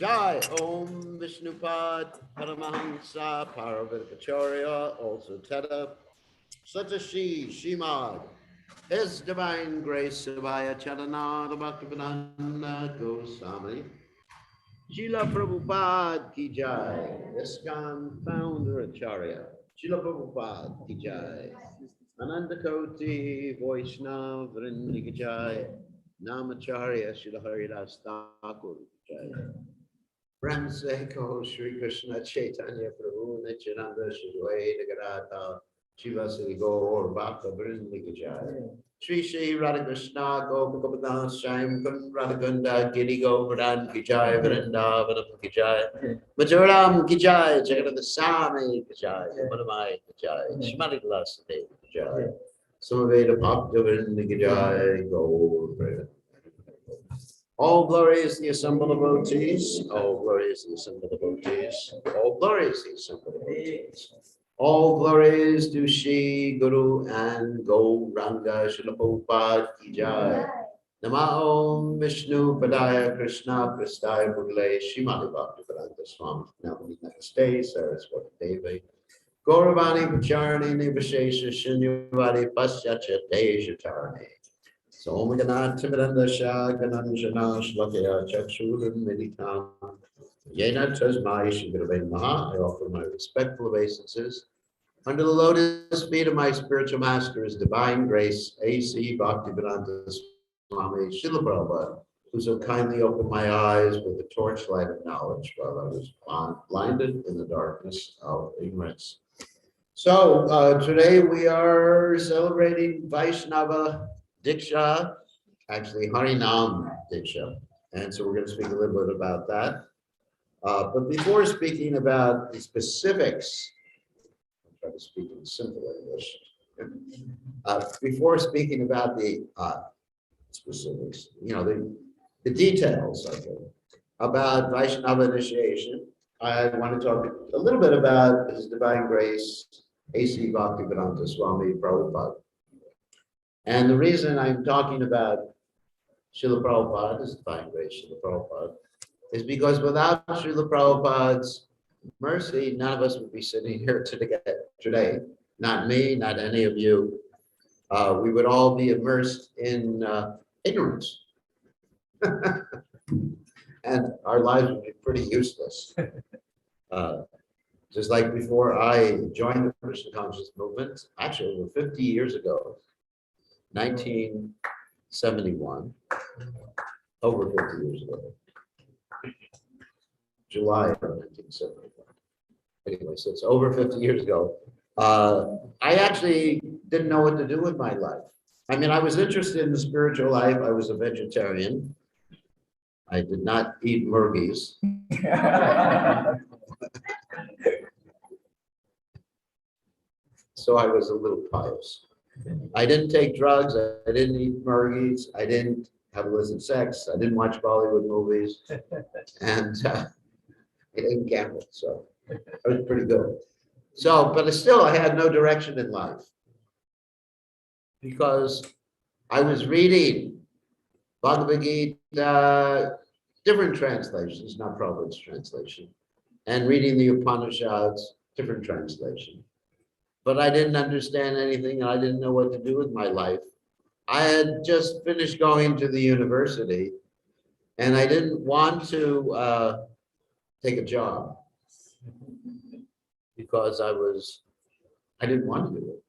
Jai Om Vishnupad Paramahansa Paravidacharya, also Teta Satashi Shimad. His Divine Grace Savaya Charanada Bhaktivedanta Goswami Srila Prabhupada Ki Jai, ISKCON Founder Acharya Srila Prabhupada Ki Jai, Ananda Koti Vaishnav Vrindi Ki Jai, Namacharya Srila Haridas Thakur Ki Jai. Brahma Seko Shri Krishna Chaitanya Prabhu Nityananda Shri Nagarata Shiva Sri Gaur Bhakta Vrindi Ki Jai. Shri Shri Radha Krishna Gopagopadan Shaim Kun Radhagunda Giri Govardhan Ki Jai Vrindavanam Ki Jai Majoram Ki Jai Jagannath Swami Ki Jai Yamunamai Ki Jai Shmati Lasade Ki Jai Samaveda Bhakta Vrindi Ki Jai Gaur. All glories the assembled devotees, all glories the assembled devotees, all glories the assembled devotees. All glories to Shri Guru and Gauranga Srila Prabhupada Ki Jai. Namo Vishnu Padaya Krishna Prastaya Bhagale Srimati Bhaktivedanta Swami Navani Namaste Saraswati Devi Gauravani Pacharani Nivashesha Shunyavadi Pasyacha Dejatarani Somagana Timiranda Shagananjana Shlakaya Chakshuran Militam Yena Tasmai Shigurave Maha. I offer my respectful obeisances under the lotus feet of my spiritual master, His Divine Grace, A.C. Bhaktivedanta Swami Srila Prabhupada, who so kindly opened my eyes with the torchlight of knowledge while I was blinded in the darkness of ignorance. So today we are celebrating Vaishnava Diksha, actually Harinam Diksha. And so we're going to speak a little bit about that. But before speaking about the specifics, I'll try to speak in simple English. Before speaking about the specifics, the details of it, about Vaishnava initiation, I want to talk a little bit about His Divine Grace, A.C. Bhaktivedanta Swami Prabhupada. And the reason I'm talking about Srila Prabhupada, His Divine Grace, Srila Prabhupada, is because without Srila Prabhupada's mercy, none of us would be sitting here today. Not me, not any of you. We would all be immersed in ignorance. And our lives would be pretty useless. Just like before I joined the Krishna Conscious Movement, actually over 50 years ago, 1971, over 50 years ago, July of 1971. Anyway, so it's over 50 years ago. I actually didn't know what to do with my life. I mean, I was interested in the spiritual life. I was a vegetarian. I did not eat murgies. So I was a little pious. I didn't take drugs. I didn't eat murgies. I didn't have illicit sex. I didn't watch Bollywood movies. And I didn't gamble. So I was pretty good. So, but still, I had no direction in life because I was reading Bhagavad Gita, different translations, not Prabhupada's translation, and reading the Upanishads, different translation. But I didn't understand anything, and I didn't know what to do with my life. I had just finished going to the university, and I didn't want to take a job because I didn't want to do it.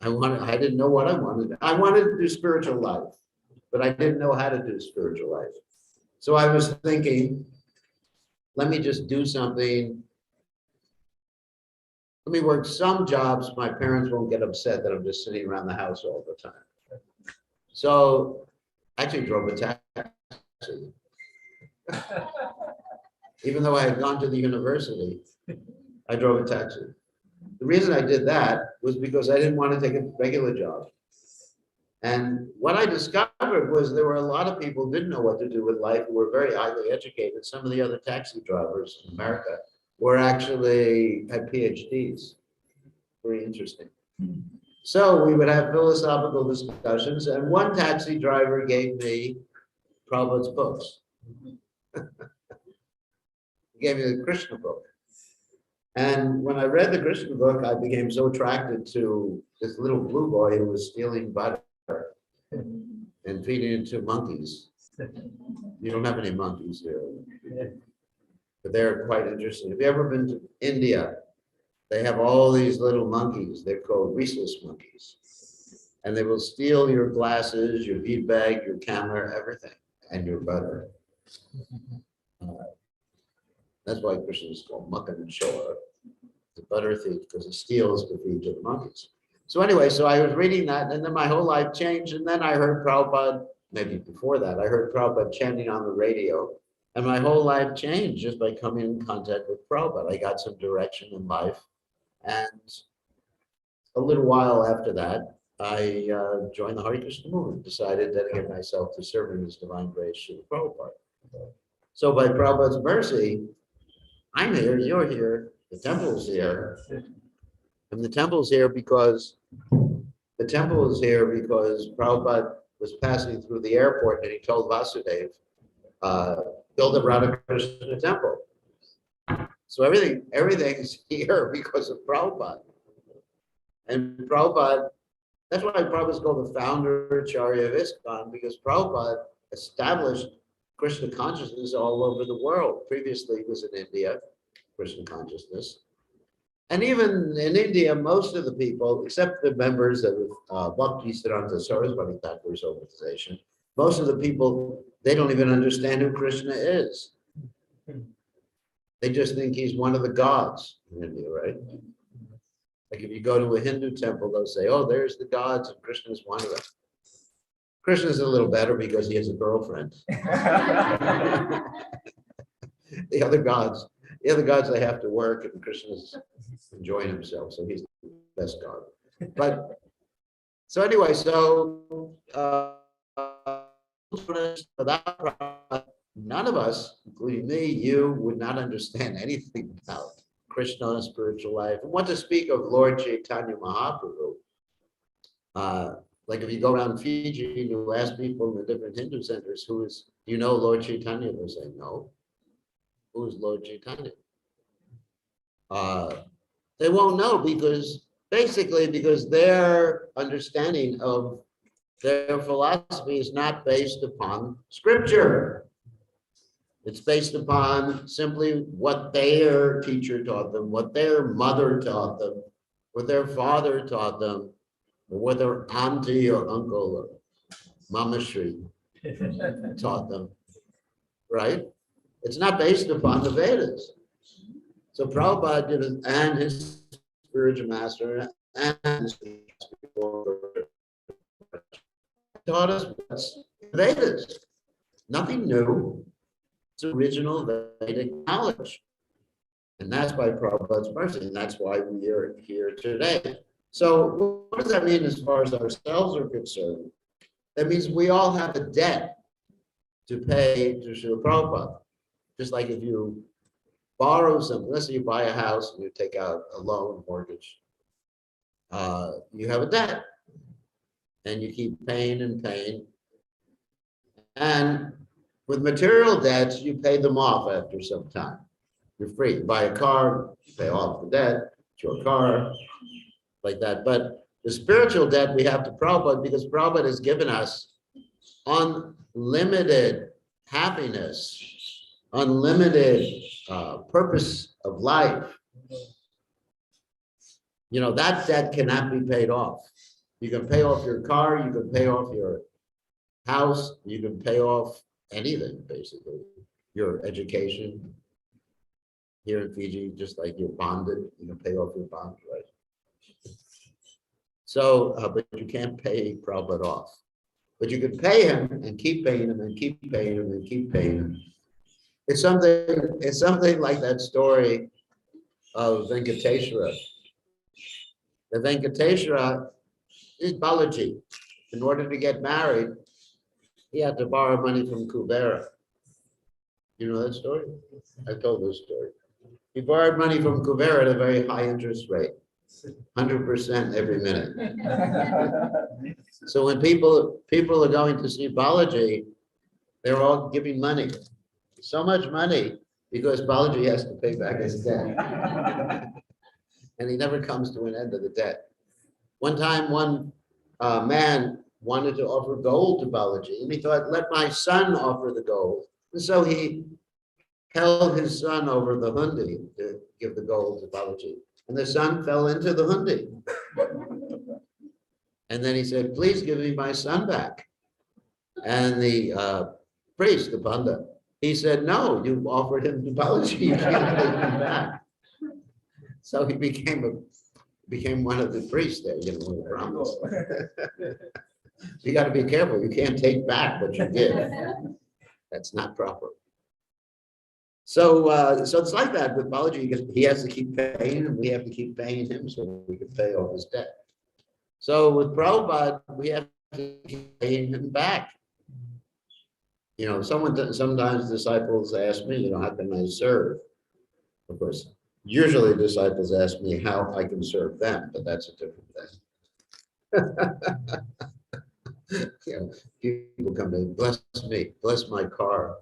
I didn't know what I wanted. I wanted to do spiritual life, but I didn't know how to do spiritual life. So I was thinking, let me just do something. Let me work some jobs. My parents won't get upset that I'm just sitting around the house all the time. So I actually drove a taxi. Even though I had gone to the university, I drove a taxi. The reason I did that was because I didn't want to take a regular job. And what I discovered was there were a lot of people who didn't know what to do with life, who were very highly educated. Some of the other taxi drivers in America were actually had PhDs. Very interesting. So we would have philosophical discussions, and one taxi driver gave me Prabhupada's books. gave me the Krishna book. And when I read the Krishna book, I became so attracted to this little blue boy who was stealing butter and feeding it to monkeys. You don't have any monkeys here, but they're quite interesting. Have you ever been to India? They have all these little monkeys. They're called rhesus monkeys. And they will steal your glasses, your bead bag, your camera, everything, and your butter. That's why Krishna is called Mukkan and Shor, the butter thief, because he steals to feed to the monkeys. So anyway, so I was reading that, and then my whole life changed. And then I heard Prabhupada, maybe before that, I heard Prabhupada chanting on the radio. And my whole life changed just by coming in contact with Prabhupada. I got some direction in life. And a little while after that, I joined the Hare Krishna movement, decided to dedicate myself to serving His Divine Grace through Prabhupada. So by Prabhupada's mercy, I'm here, you're here, the temple's here. And the temple's here because Prabhupada was passing through the airport and he told Vasudev, build a Radha Krishna temple. So everything's here because of Prabhupada. And Prabhupada, that's why Prabhupada is called the founder Acharya of ISKCON, because Prabhupada established Krishna consciousness all over the world. Previously, it was in India, Krishna consciousness. And even in India, most of the people, except the members of Bhakti Siddhanta Saraswati Thakur's organization, most of the people, they don't even understand who Krishna is. They just think he's one of the gods in India, right? Like if you go to a Hindu temple, they'll say, oh, there's the gods, and Krishna's one of them. Krishna's a little better because he has a girlfriend. The other gods, they have to work, and Krishna's enjoying himself, so he's the best god. But so anyway, none of us, including me, you, would not understand anything about Krishna and spiritual life. And what to speak of Lord Caitanya Mahaprabhu. Like if you go around Fiji and you ask people in the different Hindu centers, do you know Lord Chaitanya? They'll say, no. Who is Lord Chaitanya? They won't know because their understanding of their philosophy is not based upon scripture. It's based upon simply what their teacher taught them, what their mother taught them, what their father taught them, or what their auntie or uncle or Mama Shri taught them, right? It's not based upon the Vedas. So Prabhupada did it, and his spiritual master and his taught us what's Vedas. Nothing new. It's original Vedic knowledge. And that's by Prabhupada's mercy, and that's why we are here today. So what does that mean as far as ourselves are concerned? That means we all have a debt to pay to Srila Prabhupada. Just like if you borrow something, let's say you buy a house and you take out a loan, mortgage, you have a debt. And you keep paying and paying. And with material debts, you pay them off after some time. You're free. You buy a car, you pay off the debt, it's your car, like that. But the spiritual debt we have to Prabhupada because Prabhupada has given us unlimited happiness, unlimited purpose of life. You know, that debt cannot be paid off. You can pay off your car, you can pay off your house, you can pay off anything, basically. Your education here in Fiji, just like you're bonded, you can pay off your bond, right? So, but you can't pay Prabhupada off. But you can pay him and keep paying him and keep paying him and keep paying him. It's something like that story of Venkateshwara. The Venkateshwara is Balaji. In order to get married, he had to borrow money from Kubera. You know that story? I told this story. He borrowed money from Kubera at a very high interest rate, 100% every minute. So when people are going to see Balaji, they're all giving money. So much money, because Balaji has to pay back his debt. And he never comes to an end of the debt. One time, one man wanted to offer gold to Balaji, and he thought, let my son offer the gold. And so he held his son over the hundi to give the gold to Balaji. And the son fell into the hundi. And then he said, please give me my son back. And the priest, the Pandit, he said, no, you offered him to Balaji, you can't take him back. So he became one of the priests there, you know, promise. You got to be careful. You can't take back what you give. That's not proper. So, so it's like that with Balaji. He has to keep paying, and we have to keep paying him so we can pay off his debt. So with Prabhupada, we have to keep paying him back. You know, sometimes disciples ask me, you know, how can I serve? Of course, usually disciples ask me how I can serve them, but that's a different thing. You know, people come to me, bless my car.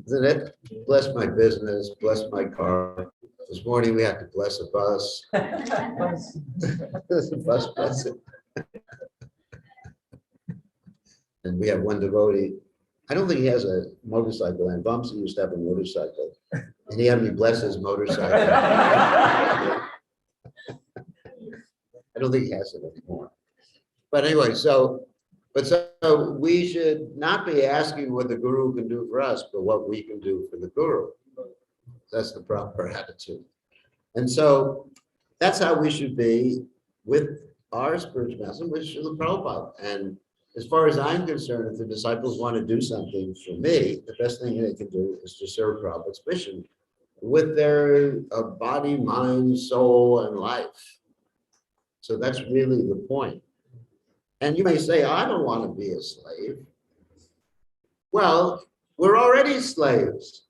Isn't it? Bless my business, bless my car. This morning we had to bless a bus. There's a bus blessing. And we have one devotee. I don't think he has a motorcycle, and Vamsi used to have a motorcycle. And he had me bless his motorcycle. I don't think he has it anymore. But anyway, so we should not be asking what the guru can do for us, but what we can do for the guru. That's the proper attitude. And so that's how we should be with our spiritual master, with Srila Prabhupada. And as far as I'm concerned, if the disciples want to do something for me, the best thing they can do is to serve Prabhupada's mission with their body, mind, soul, and life. So that's really the point. And you may say, I don't want to be a slave. Well, we're already slaves.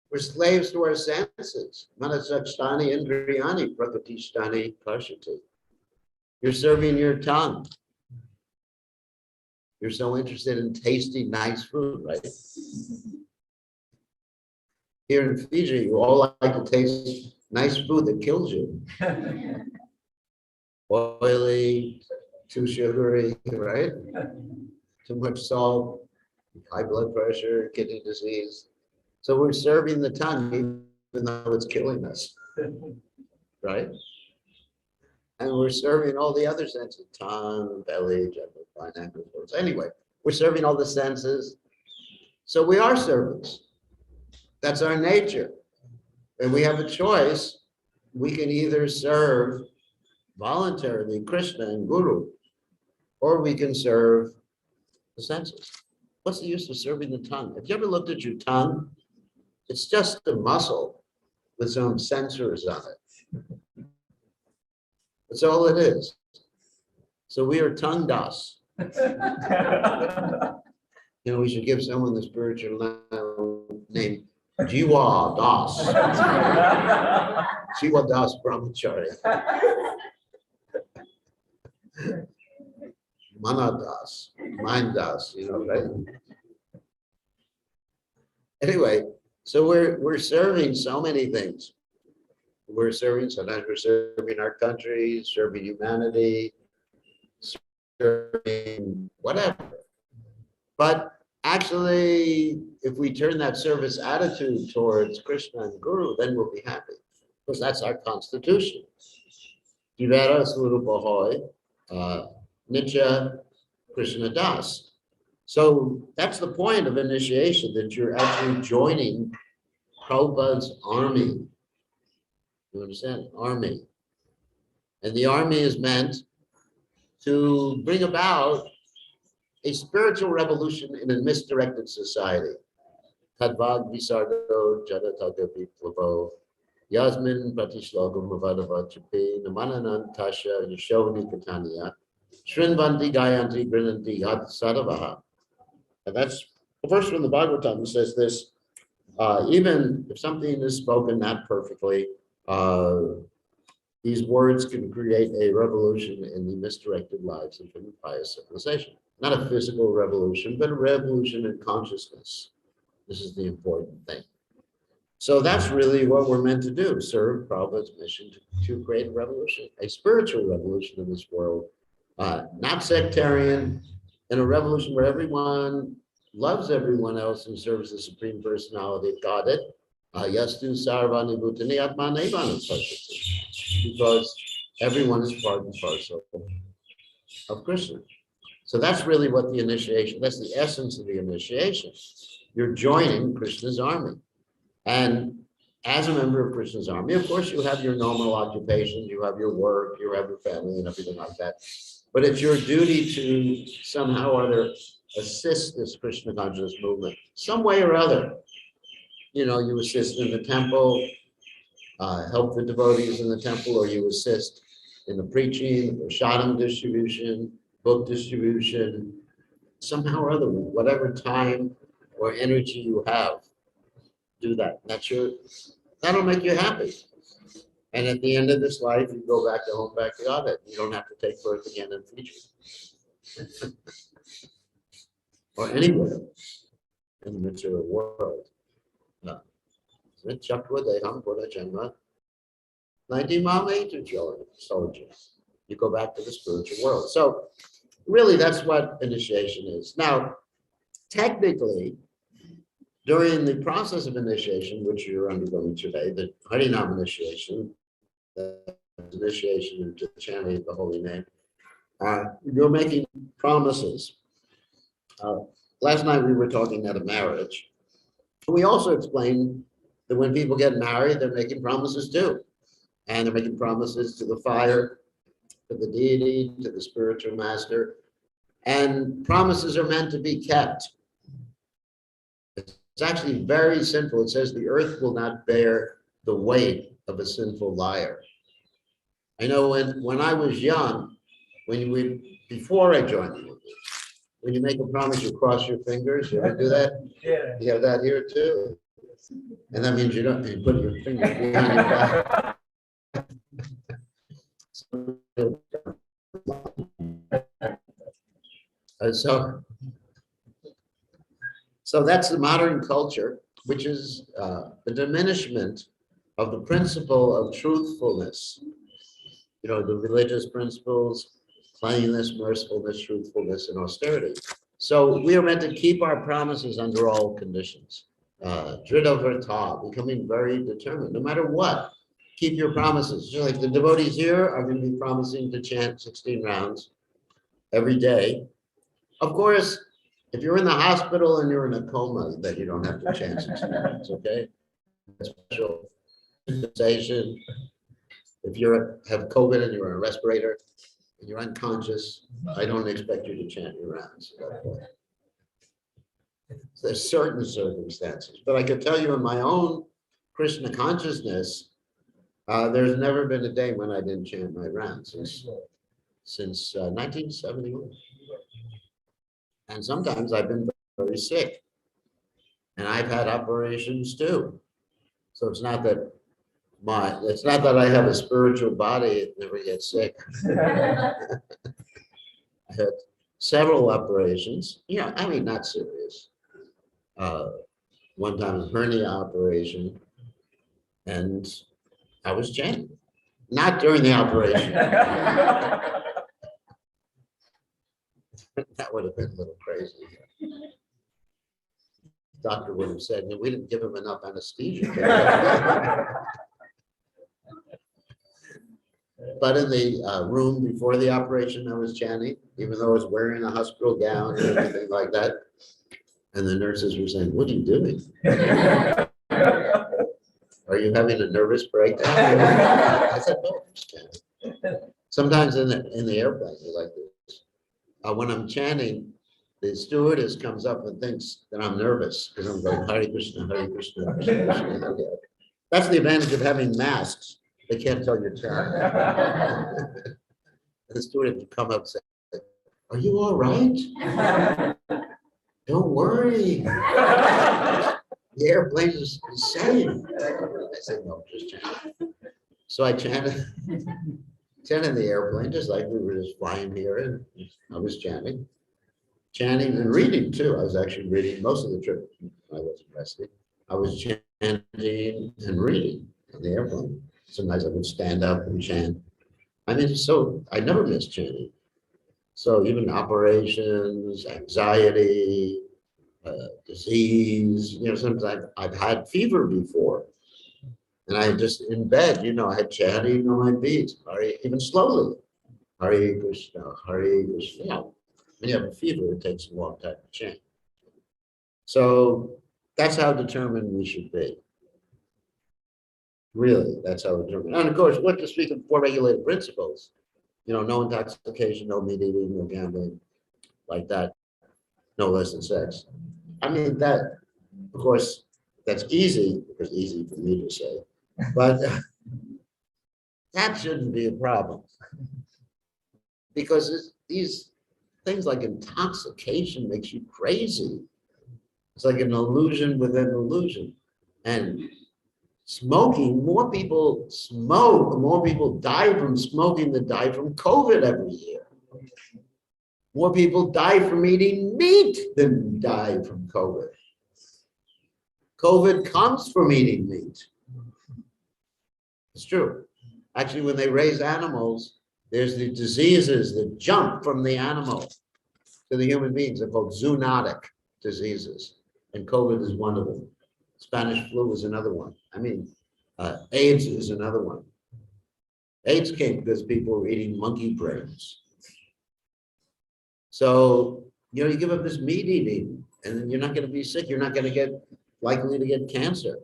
We're slaves to our senses. Manasakstani indriyani prakritishtani karshati. You're serving your tongue. You're so interested in tasting nice food, right? Here in Fiji, you all like to taste nice food that kills you. Oily, too sugary, right? Too much salt, high blood pressure, kidney disease. So we're serving the tongue even though it's killing us, right? And we're serving all the other senses, tongue, belly, gentle, pineapple. Anyway, we're serving all the senses. So we are servants. That's our nature. And we have a choice. We can either serve voluntarily Krishna and Guru, or we can serve the senses. What's the use of serving the tongue? Have you ever looked at your tongue? It's just a muscle with some sensors on it. That's all it is. So we are tongue das. You know, we should give someone the spiritual name, Jiwa Das. Jiwa Das Brahmacharya. Mana Das, mind Das, you know, right? Anyway, so we're serving so many things. Sometimes we're serving our country, serving humanity, serving whatever. But actually, if we turn that service attitude towards Krishna and Guru, then we'll be happy, because that's our constitution. Jivara Swarupa Hoy, Nitya Krishna Das. So that's the point of initiation, that you're actually joining Prabhupada's army. You understand? Army. And the army is meant to bring about a spiritual revolution in a misdirected society. Tadvag visargo jadataga viplavo yasmin pratishlogam mavadava chupi namananan tasha yashovani Caitanya shrinvanti gayanti grinanti yad sadavaha. And that's the verse from the Bhagavatam says this, even if something is spoken not perfectly, these words can create a revolution in the misdirected lives of impious civilization. not a physical revolution, but a revolution in consciousness. This is the important thing. So that's really what we're meant to do, serve Prabhupada's mission to create a revolution, a spiritual revolution in this world, not sectarian, and a revolution where everyone loves everyone else and serves the Supreme Personality of Godhead. Yastu sarvani bhutani atmane vanam, because everyone is part and parcel of Krishna. So that's really what the initiation, that's the essence of the initiation. You're joining Krishna's army. And as a member of Krishna's army, of course, you have your normal occupation, you have your work, you have your family and everything like that. But it's your duty to somehow or other assist this Krishna consciousness movement, some way or other. You know, you assist in the temple, help the devotees in the temple, or you assist in the preaching, the prasadam distribution, book distribution, somehow or other, whatever time or energy you have, do that. That'll make you happy. And at the end of this life, you go back to home, back to Godhead. You don't have to take birth again in the future. Or anywhere in the material world. You go back to the spiritual world. So really, that's what initiation is. Now, technically, during the process of initiation, which you're undergoing today, the Harinam initiation, the initiation into the chanting of the holy name, you're making promises. Last night we were talking at a marriage. We also explained that when people get married, they're making promises too. And they're making promises to the fire, to the deity, to the spiritual master. And promises are meant to be kept. It's actually very simple. It says the earth will not bear the weight of a sinful liar. I know when I was young, before I joined the movement, when you make a promise, you cross your fingers. You ever do that? Yeah. You have that here too. And that means you put your finger behind your back. So that's the modern culture, which is the diminishment of the principle of truthfulness. You know, the religious principles, cleanliness, mercifulness, truthfulness, and austerity. So we are meant to keep our promises under all conditions. Drida Vrta, becoming very determined, no matter what. Keep your promises. Just like the devotees here are going to be promising to chant 16 rounds every day. Of course, if you're in the hospital and you're in a coma, then you don't have to chant 16 rounds, okay? Special dispensation. If you have COVID and you're on a respirator and you're unconscious, I don't expect you to chant your rounds. So there's certain circumstances, but I could tell you in my own Krishna consciousness, there's never been a day when I didn't chant my rounds since 1971. And sometimes I've been very sick, and I've had operations too. So it's not that I have a spiritual body that never gets sick. I had several operations. Yeah, I mean, not serious. One time a hernia operation, and I was chanting. Not during the operation. That would have been a little crazy. The doctor would have said, no, we didn't give him enough anesthesia. But in the room before the operation, I was chanting, even though I was wearing a hospital gown and everything like that. And the nurses were saying, what are you doing? Are you having a nervous breakdown? I said, no, I'm just chanting. Sometimes in the airplane, they like this. When I'm chanting, the stewardess comes up and thinks that I'm nervous because I'm going, Hare Krishna, Hare Krishna, Krishna Krishna. Okay. That's the advantage of having masks. They can't tell you're chanting. The stewardess would come up and say, are you all right? Don't worry. The airplane is safe. I said, no, just chanting. So I chanted in the airplane, just like we were just flying here, and I was chanting. chanting and reading too. I was actually reading most of the trip when I wasn't resting. I was chanting and reading on the airplane. Sometimes I would stand up and chant. I mean, so I never missed chanting. So even operations, anxiety, disease, sometimes I've had fever before. And I just in bed, I had chanting on my beats, even slowly. Hare Krishna, Hare Krishna. When you have a fever, it takes a long time to chant. So that's how determined we should be. Really, that's how determined. And of course, what to speak of four regulated principles, no intoxication, no meat eating, no gambling, like that, no less than sex. I mean, that, of course, that's easy, because easy for me to say, but that shouldn't be a problem. Because these things like intoxication makes you crazy. It's like an illusion within illusion. And smoking, more people smoke, more people die from smoking than die from COVID every year. More people die from eating meat than die from COVID. COVID comes from eating meat. It's true. Actually, when they raise animals, there's the diseases that jump from the animal to the human beings. They're called zoonotic diseases. And COVID is one of them. Spanish flu is another one. I mean, AIDS is another one. AIDS came because people were eating monkey brains. So, you give up this meat eating, and then you're not going to be sick. You're not going to get likely to get cancer.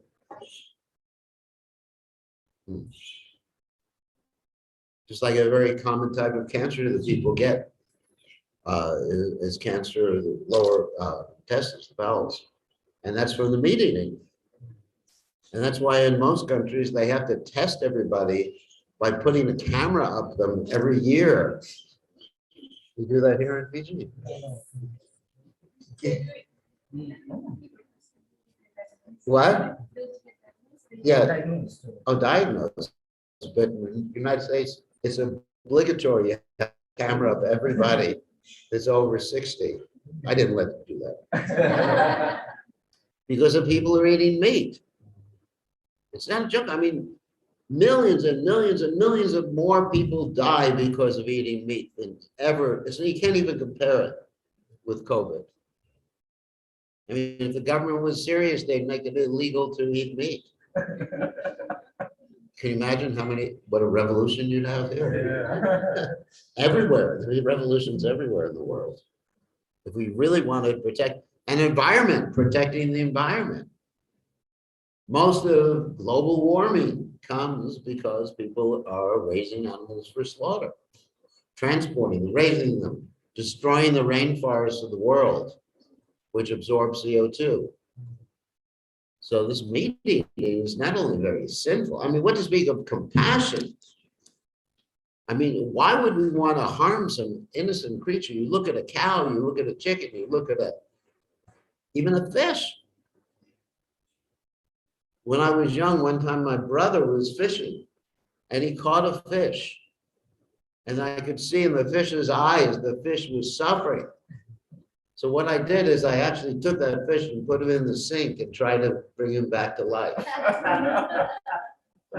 Just like a very common type of cancer that people get is cancer of the lower intestines, the bowels. And that's from the meat eating. And that's why in most countries, they have to test everybody by putting a camera up them every year. We do that here in Fiji. What? Yeah. Oh, diagnosed. But in the United States, it's obligatory. You have a camera up everybody that's over 60. I didn't let them do that. Because of people who are eating meat. It's not a joke. I mean, millions and millions and millions of more people die because of eating meat than ever. So you can't even compare it with COVID. I mean, if the government was serious, they'd make it illegal to eat meat. Can you imagine what a revolution you'd have here? Yeah. Everywhere. There's revolutions everywhere in the world. If we really wanted to protect an environment, protecting the environment. Most of global warming comes because people are raising animals for slaughter, transporting them, raising them, destroying the rainforests of the world, which absorb CO2. So this meat eating is not only very sinful. I mean, what to speak of compassion? I mean, why would we want to harm some innocent creature? You look at a cow, you look at a chicken, you look at even a fish. When I was young, one time my brother was fishing and he caught a fish. And I could see in the fish's eyes, the fish was suffering. So what I did is I actually took that fish and put him in the sink and tried to bring him back to life.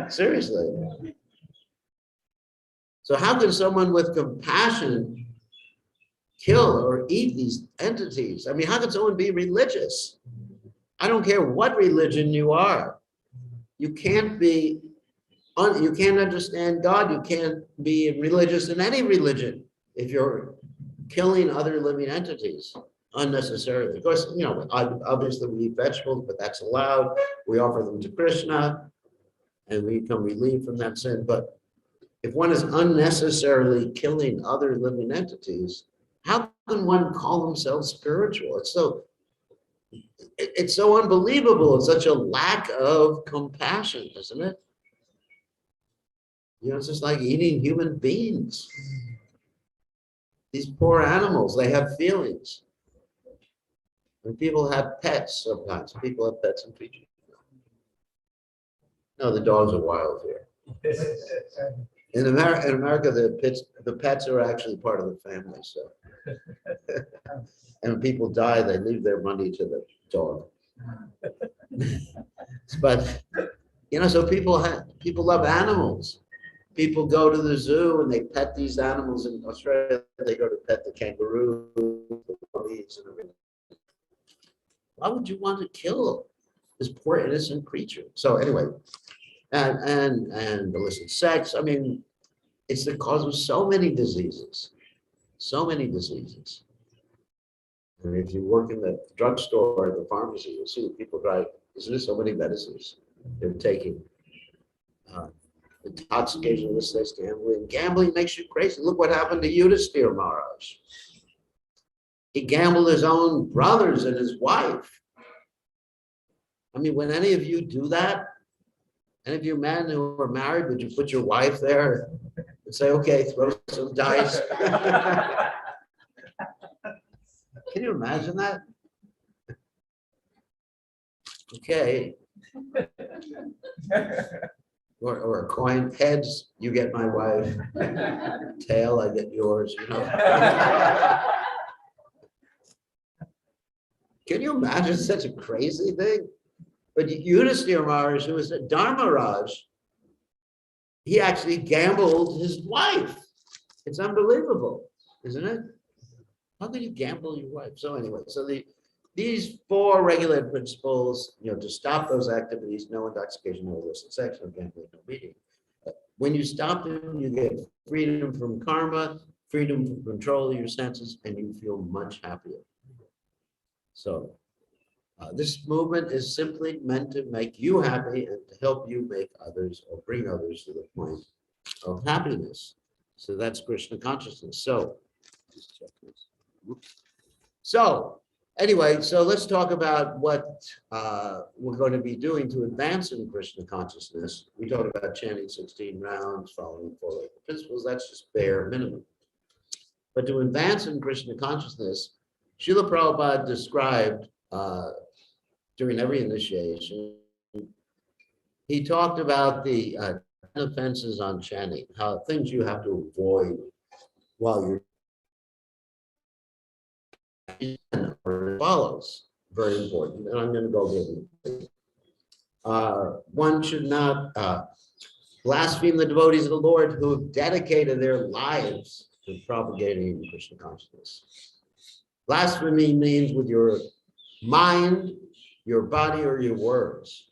Seriously. So how can someone with compassion kill or eat these entities? I mean, how can someone be religious? I don't care what religion you are. You can't understand God. You can't be religious in any religion if you're killing other living entities unnecessarily. Of course, obviously we eat vegetables, but that's allowed. We offer them to Krishna and we become relieved from that sin. But if one is unnecessarily killing other living entities, how can one call themselves spiritual? It's so unbelievable. It's such a lack of compassion, isn't it? It's just like eating human beings. These poor animals, they have feelings. And people have pets sometimes. People have pets in Fiji. No, the dogs are wild here. In America, the pets are actually part of the family. So, and when people die, they leave their money to the dog. But so people love animals. People go to the zoo and they pet these animals. In Australia, they go to pet the kangaroo, the monkeys, and everything. Why would you want to kill this poor innocent creature? So anyway, and illicit sex. I mean, it's the cause of so many diseases. So many diseases. And if you work in the drugstore or the pharmacy, you'll see people drive. Isn't there so many medicines they're taking? Intoxication, this, gambling. Gambling makes you crazy. Look what happened to Yudhisthira Maharaj. He gambled his own brothers and his wife. I mean, when any of you do that, any of you men who are married, would you put your wife there and say, okay, throw some dice? Can you imagine that? Okay. Or a coin, heads, you get my wife. Tail, I get yours, Can you imagine such a crazy thing? But Yudhisthira Maharaj, who was a Dharmaraj, he actually gambled his wife. It's unbelievable, isn't it? How can you gamble your wife? So anyway, these 4 regulated principles, to stop those activities: no intoxication, no illicit sex, no gambling, no beating. When you stop them, you get freedom from karma, freedom from control of your senses, and you feel much happier. So this movement is simply meant to make you happy and to help you make others or bring others to the point of happiness. So that's Krishna consciousness. So, just check this. So anyway, so let's talk about what we're going to be doing to advance in Krishna consciousness. We talked about chanting 16 rounds, following 4 principles. That's just bare minimum. But to advance in Krishna consciousness, Srila Prabhupada described during every initiation, he talked about the 10 offenses on chanting, how things you have to avoid while you're follows. Very important, and I'm going to go over them. One should not blaspheme the devotees of the Lord who have dedicated their lives to propagating Krishna consciousness. Blasphemy means with your mind, your body, or your words.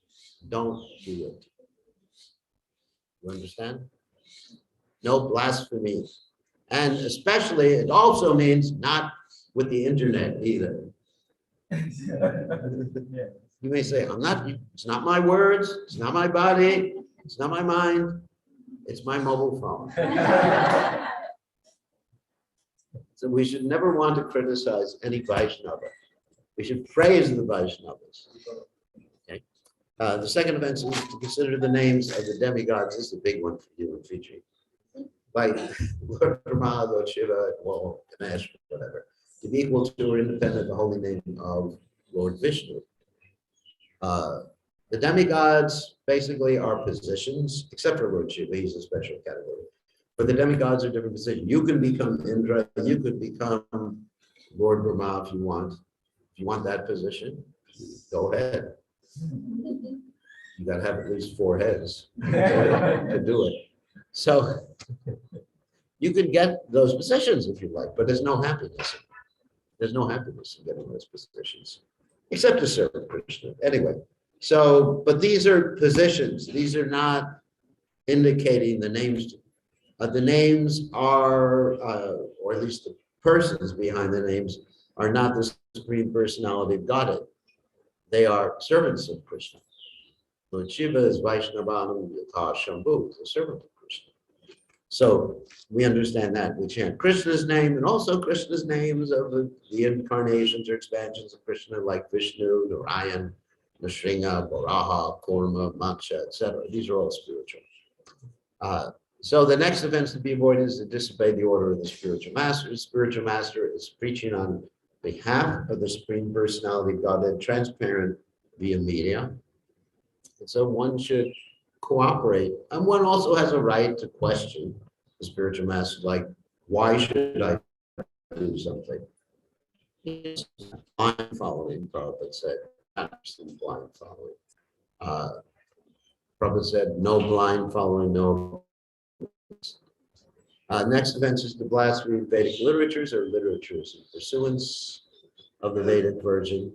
Don't do it. You understand? No blasphemy. And especially, it also means not with the internet either. You may say, it's not my words, it's not my body, it's not my mind, it's my mobile phone. So we should never want to criticize any Vaishnava. We should praise the Vaishnavas. Okay. The second offense is to consider the names of the demigods. This is a big one for you and Fiji. Like Lord Brahma, Lord Shiva, well, Ganesh, whatever. To be equal to or independent of the holy name of Lord Vishnu. The demigods basically are positions, except for Lord Shiva, he's a special category. But the demigods are different positions. You can become Indra, you could become Lord Brahma if you want. If you want that position, go ahead. You got to have at least 4 heads to do it. So you can get those positions if you like, but there's no happiness. There's no happiness in getting those positions, except to serve Krishna. Anyway, so, but these are positions. These are not indicating the names. The names are, or at least the persons behind the names, are not the Supreme Personality of Godhead. They are servants of Krishna. Lord Shiva is Vaishnavanam Yatha Shambhu, the servant of Krishna. So we understand that. We chant Krishna's name and also Krishna's names of the incarnations or expansions of Krishna, like Vishnu, Narayan, Nrsimha, Varaha, Kurma, Matsya, etc. These are all spiritual. So the next offense to be avoided is to disobey the order of the spiritual master. The spiritual master is preaching on behalf of the Supreme Personality of Godhead, transparent via media. And so one should cooperate. And one also has a right to question the spiritual masters, like, why should I do something? Blind following, Prabhupada said, not blind following. Prabhupada said, no blind following, no. Next offense is to blaspheme Vedic literatures or literatures in pursuance of the Vedic version.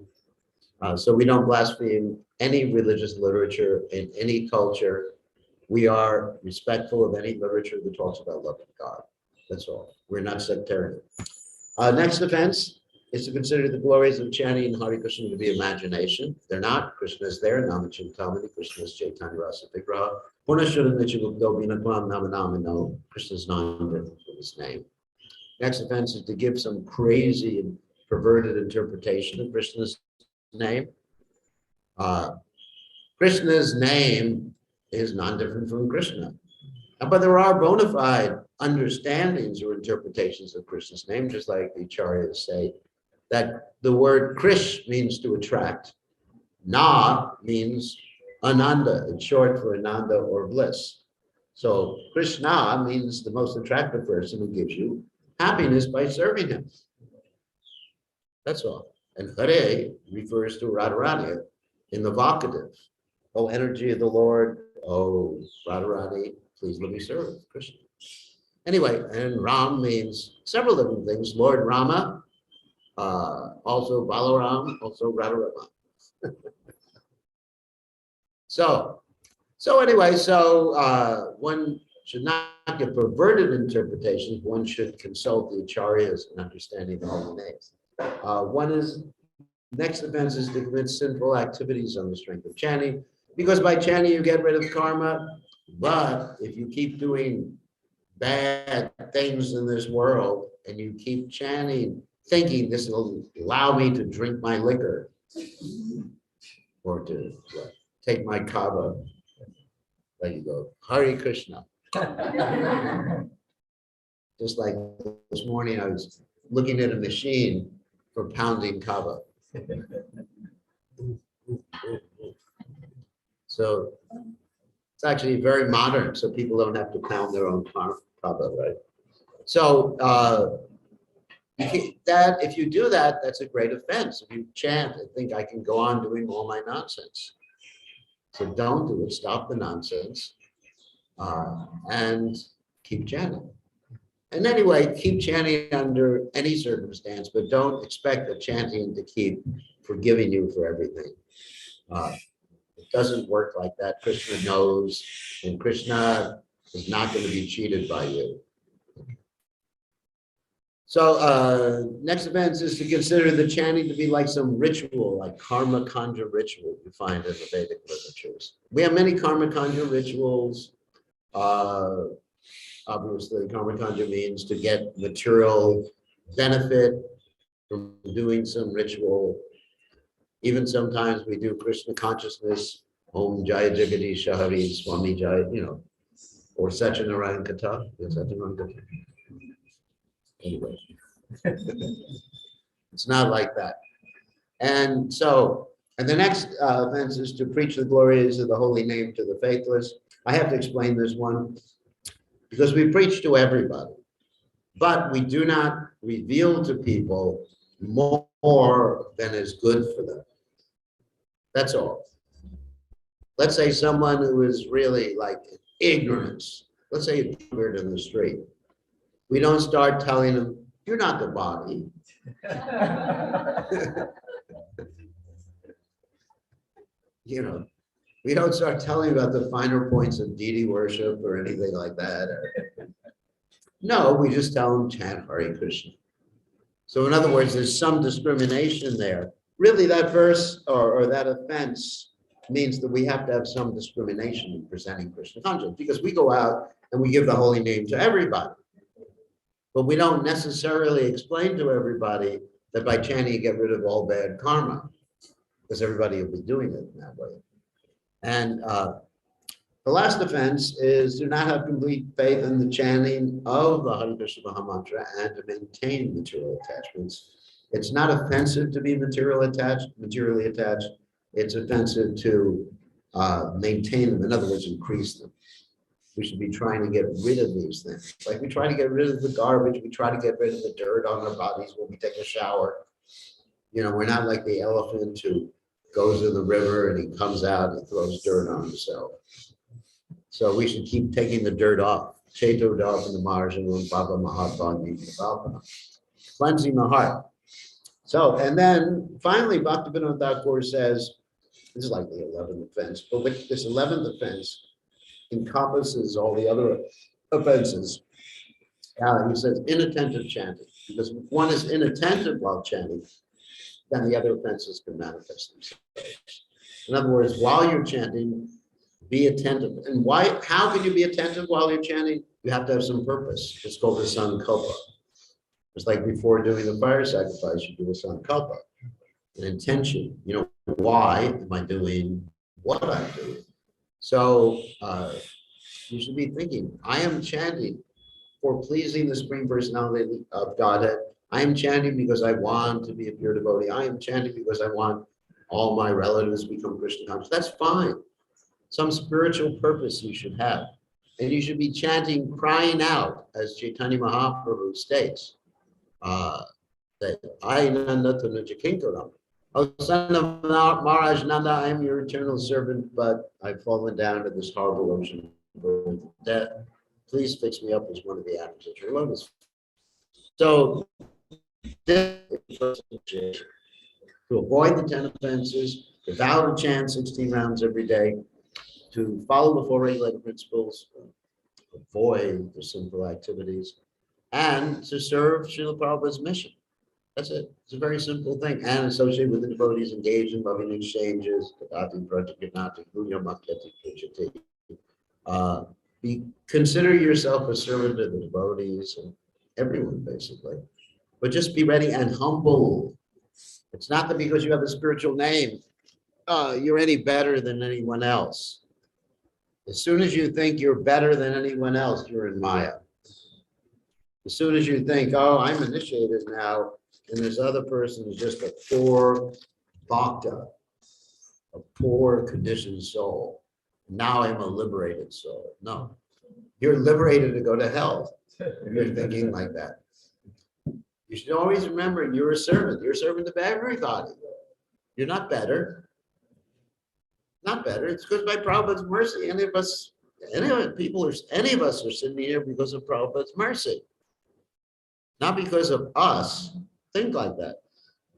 So we don't blaspheme any religious literature in any culture. We are respectful of any literature that talks about loving God. That's all. We're not sectarian. Next offense is to consider the glories of chanting Hare Krishna to be imagination. They're not. Krishna is there. Namachintamani. Krishna is Caitanya Rasa Vigraha. Purnashura Nichivukdo Vinakvam Namanamino. Krishna is not different from his name. Next offense is to give some crazy and perverted interpretation of Krishna's name. Krishna's name is non-different from Krishna. But there are bona fide understandings or interpretations of Krishna's name, just like the Acharyas say, that the word Krish means to attract. Na means Ananda. It's short for Ananda or bliss. So Krishna means the most attractive person who gives you happiness by serving him. That's all. And Hare refers to Radharani in the vocative. Oh, energy of the Lord. Oh, Radharani, please let me serve Krishna. Anyway, and Ram means several different things. Lord Rama, also Balaram, also Radharama. So anyway, one should not give perverted interpretations. One should consult the acharyas in understanding the holy names. Next offense is to commit sinful activities on the strength of chanting, because by chanting you get rid of karma. But if you keep doing bad things in this world and you keep chanting, thinking this will allow me to drink my liquor or to take my kava, there you go, Hare Krishna. Just like this morning, I was looking at a machine for pounding kava. So it's actually very modern, so people don't have to pound their own kava, right? So if you do that, that's a great offense. If you chant and think I can go on doing all my nonsense. So don't do it, stop the nonsense, and keep chanting. And anyway, keep chanting under any circumstance, but don't expect the chanting to keep forgiving you for everything. It doesn't work like that. Krishna knows, and Krishna is not going to be cheated by you. So next offense is to consider the chanting to be like some ritual, like karma kanja ritual you find in the Vedic literatures. We have many karma kanja rituals. Obviously, karma kanja means to get material benefit from doing some ritual. Even sometimes we do Krishna consciousness, Om Jaya Jagadisha Hari Swami Jaya, or Satyanarayan Katha. Anyway, it's not like that. And the next offense is to preach the glories of the holy name to the faithless. I have to explain this one because we preach to everybody, but we do not reveal to people more than is good for them. That's all. Let's say someone who is really like ignorance, let's say a drunkard in the street. We don't start telling them, you're not the body. We don't start telling about the finer points of deity worship or anything like that. No, we just tell them chant Hare Krishna. So in other words, there's some discrimination there. Really, that verse or that offense means that we have to have some discrimination in presenting Krishna consciousness, because we go out and we give the holy name to everybody. But we don't necessarily explain to everybody that by chanting you get rid of all bad karma, because everybody will be doing it in that way. And the last offense is to not have complete faith in the chanting of the Hare Krishna Mahamantra and to maintain material attachments. It's not offensive to be materially attached. It's offensive to maintain them. In other words, increase them. We should be trying to get rid of these things. Like we try to get rid of the garbage, we try to get rid of the dirt on our bodies when we take a shower. You know, we're not like the elephant who goes in the river and he comes out and throws dirt on himself. So we should keep taking the dirt off. Cheto dog in the margin, Baba Mahatma, cleansing the heart. So, and then finally, Bhaktivinoda Thakur says, this is like the 11th offense, but with this 11th offense encompasses all the other offenses. He says inattentive chanting, because if one is inattentive while chanting, then the other offenses can manifest themselves. In other words, while you're chanting, be attentive. And why? How can you be attentive while you're chanting? You have to have some purpose. It's called the sankalpa. It's like before doing the fire sacrifice, you do a sankalpa, an intention. You know, why am I doing what I'm doing? So you should be thinking, I am chanting for pleasing the Supreme Personality of Godhead. I am chanting because I want to be a pure devotee. I am chanting because I want all my relatives to become Krishna conscious. That's fine. Some spiritual purpose you should have. And you should be chanting, crying out, as Caitanya Mahaprabhu states, that I Nanda Tanuja Kinkaram. Oh, son of Maharaj Nanda, I am your eternal servant, but I've fallen down to this horrible ocean of death. Please fix me up as one of the atoms at your lotus. So, to avoid the 10 offenses, to vow to chant 16 rounds every day, to follow the 4 regulated principles, avoid the sinful activities, and to serve Srila Prabhupada's mission. That's it. It's a very simple thing. And associate with the devotees engaged in loving exchanges. Consider yourself a servant of the devotees and everyone, basically. But just be ready and humble. It's not that because you have a spiritual name, you're any better than anyone else. As soon as you think you're better than anyone else, you're in Maya. As soon as you think, oh, I'm initiated now, and this other person is just a poor bhakta, a poor conditioned soul. Now I'm a liberated soul. No, you're liberated to go to hell if you're thinking like that. You should always remember you're a servant. You're a servant of everybody. You're not better. Not better. It's because by Prabhupada's mercy, any of us are sitting here because of Prabhupada's mercy. Not because of us. Think like that.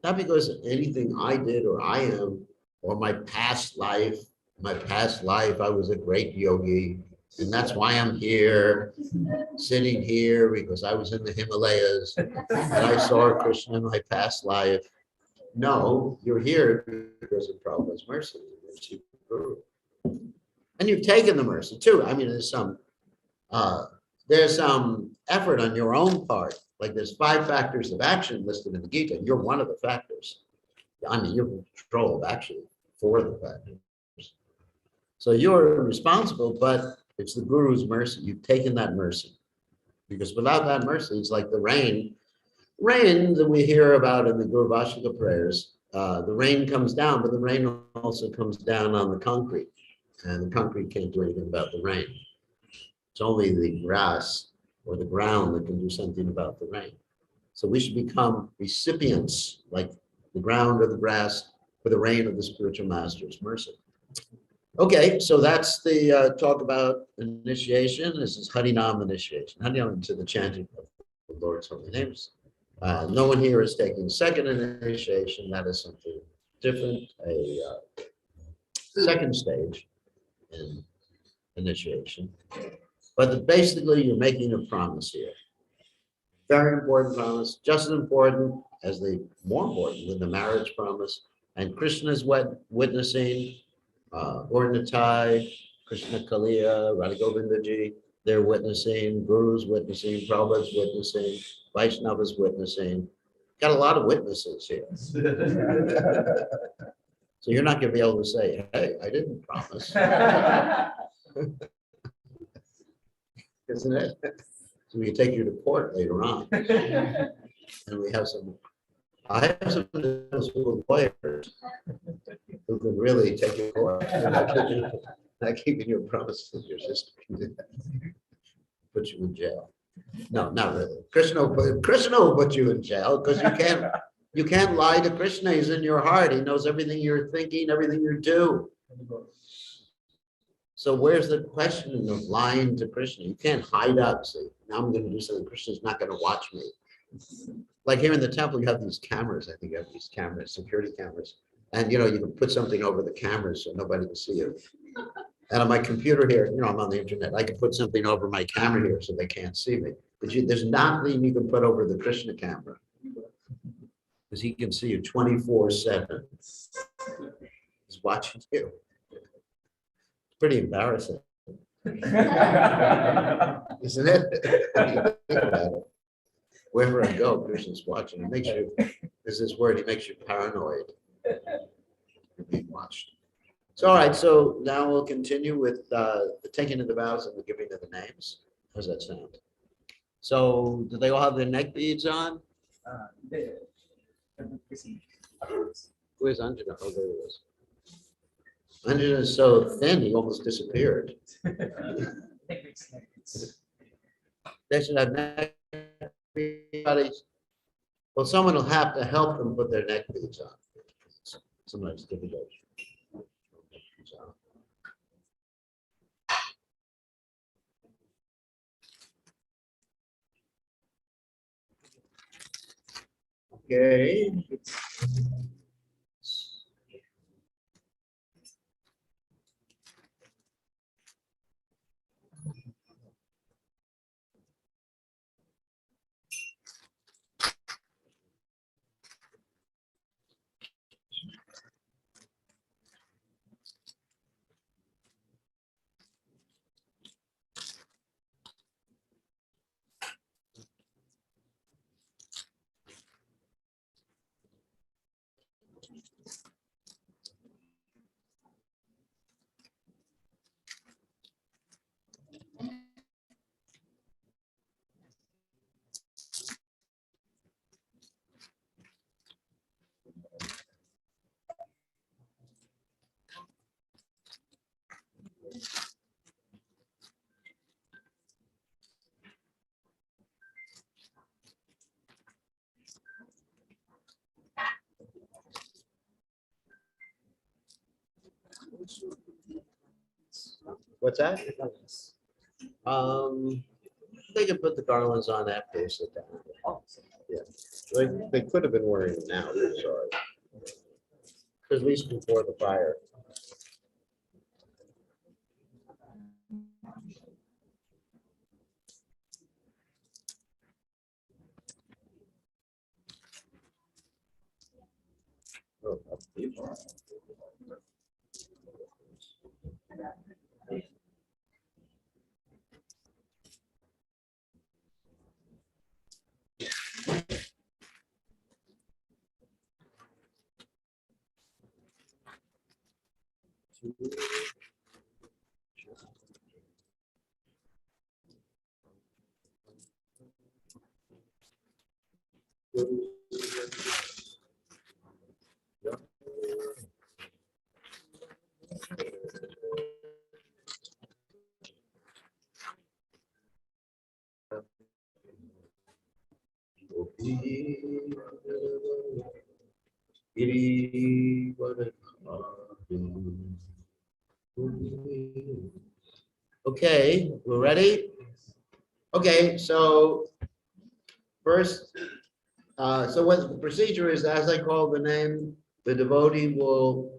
Not because of anything I did or I am or my past life. My past life, I was a great yogi, and that's why I'm here, sitting here because I was in the Himalayas and I saw Krishna in my past life. No, you're here because of Prabhupada's mercy. And you've taken the mercy too. I mean, there's some effort on your own part. Like there's 5 factors of action listed in the Gita. You're one of the factors. I mean, you're in control of actually 4 of the factors. So you're responsible, but it's the Guru's mercy. You've taken that mercy. Because without that mercy, it's like the rain that we hear about in the Guru Vashika prayers. The rain comes down, but the rain also comes down on the concrete. And the concrete can't do anything about the rain. It's only the grass or the ground that can do something about the rain. So we should become recipients, like the ground or the grass, for the rain of the spiritual master's mercy. Okay, so that's the talk about initiation. This is Harinam initiation, Harinam to the chanting of the Lord's holy names. No one here is taking second initiation. That is something different, a second stage in initiation. But basically, you're making a promise here. Very important promise, just as important as more important than the marriage promise. And Krishna's witnessing, Ornatai, Krishna Kaliya, Radha Govindaji, they're witnessing, Guru's witnessing, Prabhupada's witnessing, Vaishnava's witnessing. Got a lot of witnesses here. So you're not going to be able to say, hey, I didn't promise. Isn't it? So we can take you to court later on. And we have I have some lawyers. who can really take your course. Not keeping your promises, your sister can do that. Put you in jail. No, not really. Krishna will put you in jail because you can't lie to Krishna. He's in your heart. He knows everything you're thinking, everything you do. So where's the question of lying to Krishna? You can't hide out. Say, now I'm going to do something. Krishna's not going to watch me. Like here in the temple, you have these cameras. I think you have these cameras, security cameras. And you can put something over the cameras so nobody can see you. And on my computer here, I'm on the internet. I can put something over my camera here so they can't see me. But there's nothing you can put over the Krishna camera. Because he can see you 24/7. He's watching you. It's pretty embarrassing. Isn't it? Wherever I go, Krishna's watching. It makes you, there's this word, he makes you paranoid. You're being watched. So, all right, so now we'll continue with the taking of the vows and the giving of the names. How does that sound? So, do they all have their neck beads on? Where's Anjana? Oh, there he is. Anjana is so thin, he almost disappeared. They should have neck beads. Well, someone will have to help them put their neck beads on. Sometimes difficult. Okay. What's that? They can put the garlands on after they sit down. Yeah, they could have been wearing them now. Sorry, at least before the fire. Oh, Okay, we're ready? Okay, so first, so what the procedure is, as I call the name, the devotee will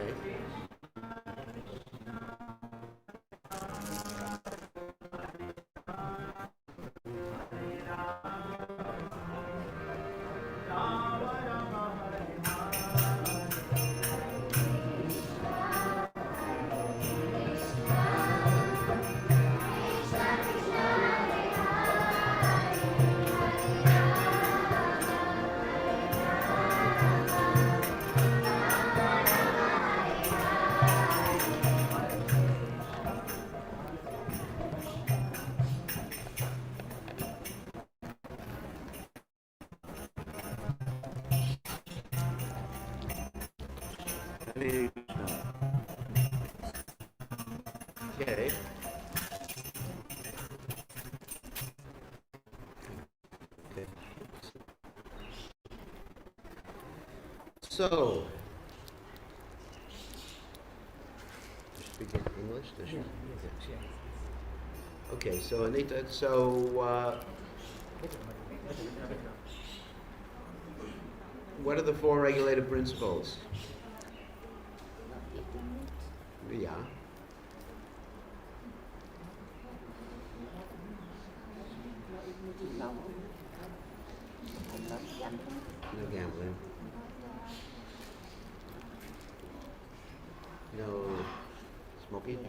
Okay. Okay. Okay. So, you speaking English? Does she? Yeah. Okay, so Anita, what are the four regulative principles? Yeah. No gambling. No smoking.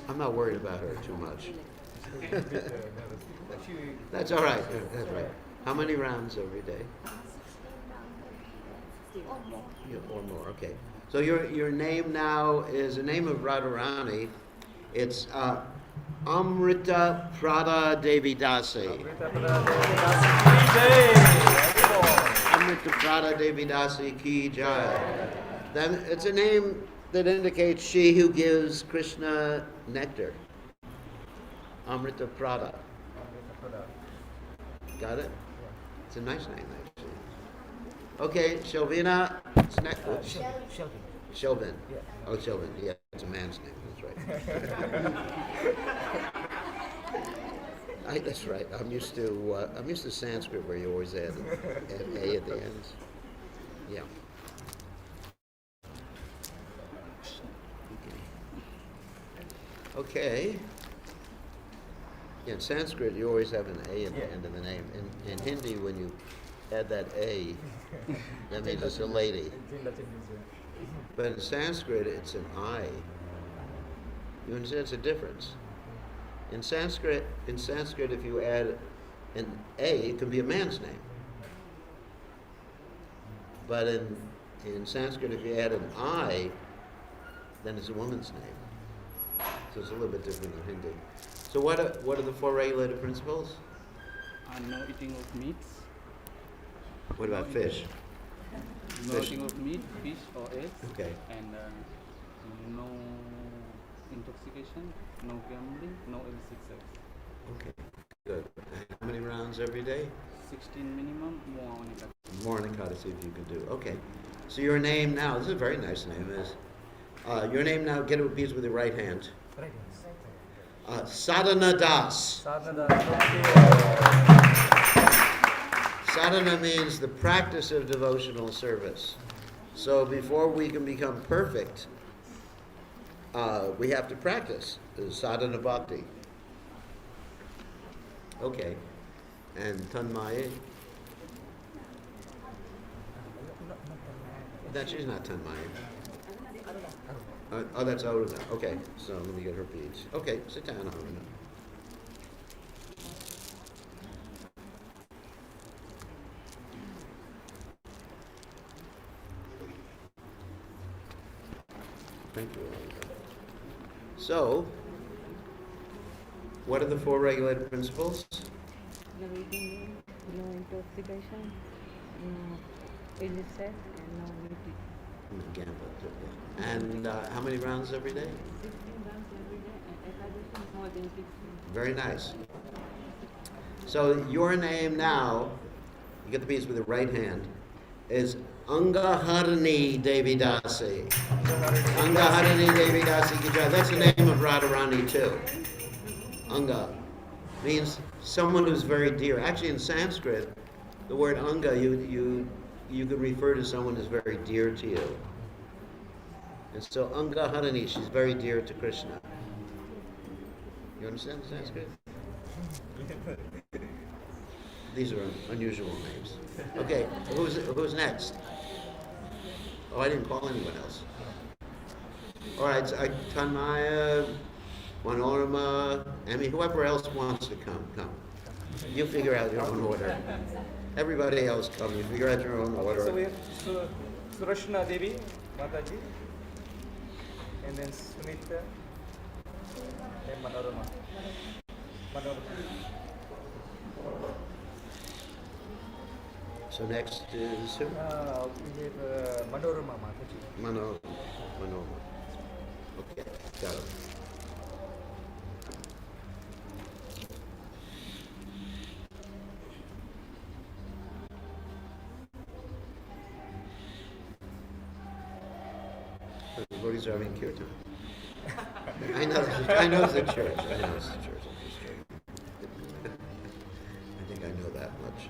I'm not worried about her too much. That's all right. That's right. How many rounds every day? Yeah, or more. Okay. So your name now is the name of Radharani. It's Amrita Prada Devi Dasi. Amrita Prada Devi Dasi Ki Jai. Then it's a name that indicates she who gives Krishna nectar. Amrita Prada. Got it? It's a nice name, actually. Okay, Shelvina. It's next. Shelvin. Yeah. Oh, Shelvin. Yeah, it's a man's name. That's right. That's right. I'm used to Sanskrit where you always add a at the end. Yeah. Okay. Yeah, in Sanskrit, you always have an A at the end of the name. In Hindi, when you add that A, that means it's a lady. But in Sanskrit, it's an I. You understand? It's a difference. In Sanskrit, if you add an A, it can be a man's name. But in Sanskrit, if you add an I, then it's a woman's name. So it's a little bit different than Hindi. So what are the four regulative principles? No eating of meats. What about fish? No Fish. eating of meat, fish or eggs. Okay. And no intoxication, no gambling, no illicit sex. Okay. Good. And how many rounds every day? 16 minimum, more on it. More in the see if you can do. Okay. So your name now, this is a very nice name, is your name now, get it with your right hand. Sadhana Das. Sadhana means the practice of devotional service. So before we can become perfect, we have to practice sadhana bhakti. Okay. And Tanmaya? That she's not Tanmaya. Oh, that's Aruna. Okay, so let me get her beads. Okay, sit down, Aruna. Thank you, Aruna. So, what are the four regulative principles? No eating, no intoxication, no illicit, and no nudity. Gamble. And how many rounds every day? 16 rounds every day, and Ekadashi is more than 16. Very nice. So your name now, you get the piece with the right hand, is Angaharani Devi Dasi. Angaharani Devi Dasi Kijai. That's the name of Radharani too. Anga means someone who's very dear. Actually in Sanskrit, the word Anga, you you could refer to someone as very dear to you. And so Anga Harani, she's very dear to Krishna. You understand the Sanskrit? These are unusual names. Okay, who's next? Oh, I didn't call anyone else. All right, so Tanmaya, Manorama, whoever else wants to come. You figure out your own order. Everybody else come. You figure out your own order. So we have Surashna Devi, Mataji, and then Sunita, and Manorama. So next is who? We have Manorama Mataji. Manoma. Okay, got it. The devotees are having kirtan. I know it's the church. I know it's the church. I'm just joking. I think I know that much.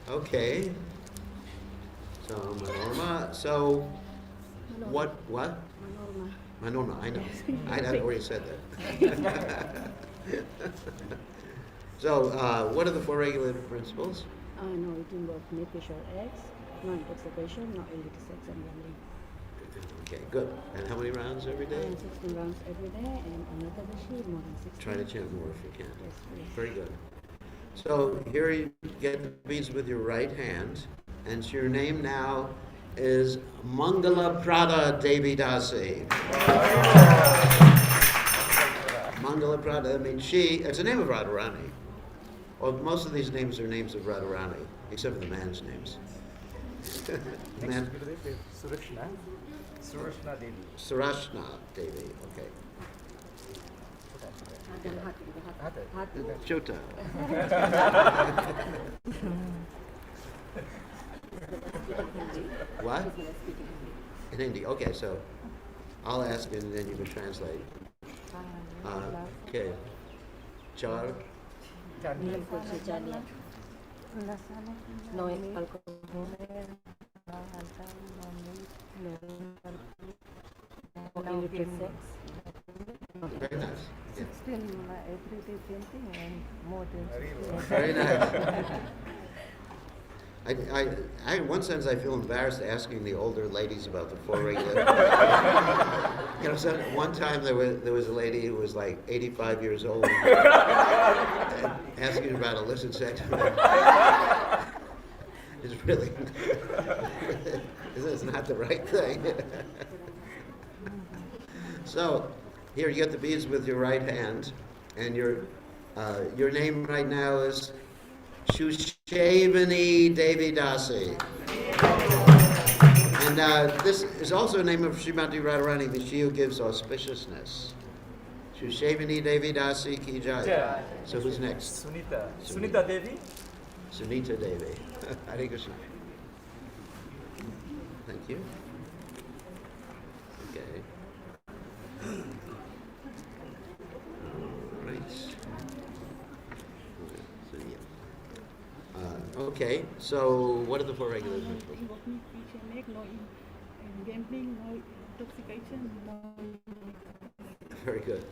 Okay. So Manorma. So what? Manorma. I know. I already said that. So what are the four regulative principles? No eating of meat, fish, or eggs, no intoxication, no illicit sex and gambling. Okay, good. And how many rounds every day? 16 rounds every day, and on Ekadashi, more than 16. Try to chant more if you can. Yes, please. Very good. So here you get the beads with your right hand, and your name now is Mangala Prada Devi Dasi. Mangala Prada, that means it's a name of Radharani. Well, most of these names are names of Radharani, except for the man's names. Man, Surashna Devi. Surashna Devi, okay. Chota. What? In Hindi. Okay, so I'll ask and then you can translate. Okay. Char. No alcohol, no illicit sex. Very nice. Yeah. 16 everyday chanting and more than 16. Very nice. I in one sense I feel embarrassed asking the older ladies about the four regular. So one time there was a lady who was like 85 years old and asking about illicit sex. It's really it's not the right thing. So here you get the beads with your right hand, and your name right now is Shushavani Devi Dasi. And this is also a name of Srimati Radharani, the she who gives auspiciousness. Shushavani Devi Dasi Ki Jai. So who's next? Sunita Devi. Sunita Devi. Hare Krishna. Thank you. Okay. Okay, so what are the four regular No principles? eating of meat, fish, and egg. No gambling. No intoxication. No Very good.